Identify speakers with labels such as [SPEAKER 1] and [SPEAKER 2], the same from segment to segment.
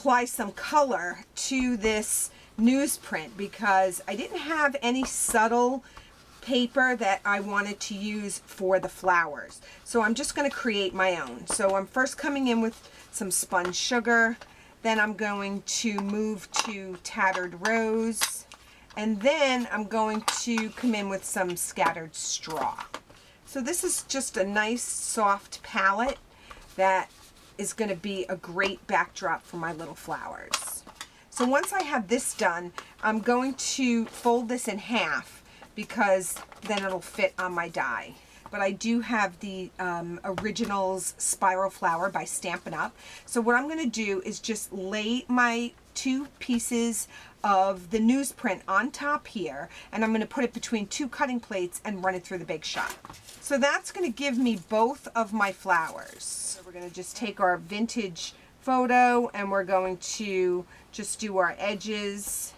[SPEAKER 1] apply some color to this newsprint because I didn't have any subtle paper that I wanted to use for the flowers. So I'm just going to create my own. So I'm first coming in with some spun sugar, then I'm going to move to Tattered Rose, and then I'm going to come in with some scattered straw. So this is just a nice soft palette that is going to be a great backdrop for my little flowers. So once I have this done, I'm going to fold this in half because then it'll fit on my die. But I do have the Originals Spiral Flower by Stampin' Up. So what I'm going to do is just lay my 2 pieces of the newsprint on top here, and I'm going to put it between 2 cutting plates and run it through the Big Shot. So that's going to give me both of my flowers. So we're going to just take our vintage photo and we're going to just do our edges,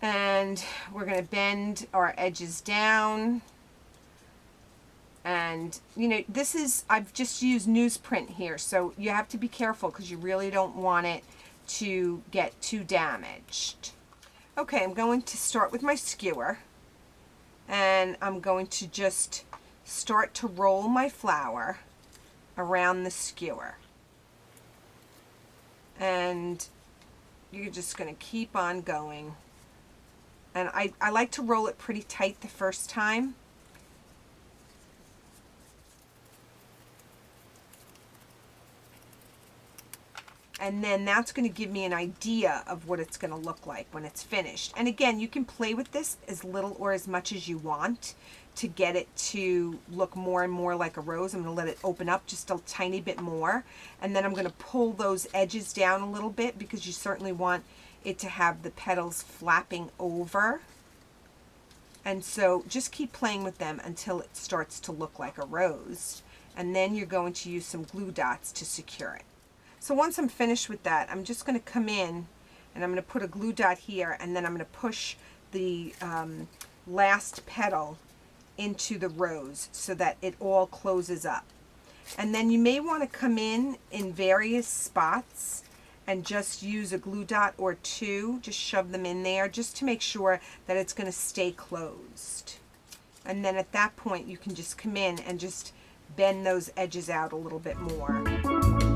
[SPEAKER 1] and we're going to bend our edges down. And you know, this is, I've just used newsprint here, so you have to be careful because you really don't want it to get too damaged. Okay, I'm going to start with my skewer, and I'm going to just start to roll my flower around the skewer. And you're just going to keep on going. And I like to roll it pretty tight the first time. And then that's going to give me an idea of what it's going to look like when it's finished. And again, you can play with this as little or as much as you want to get it to look more and more like a rose. I'm going to let it open up just a tiny bit more. And then I'm going to pull those edges down a little bit because you certainly want it to have the petals flapping over. And so just keep playing with them until it starts to look like a rose. And then you're going to use some glue dots to secure it. So once I'm finished with that, I'm just going to come in and I'm going to put a glue dot here, and then I'm going to push the last petal into the rose so that it all closes up. And then you may want to come in various spots and just use a glue dot or 2, just shove them in there just to make sure that it's going to stay closed. And then at that point you can just come in and just bend those edges out a little bit more.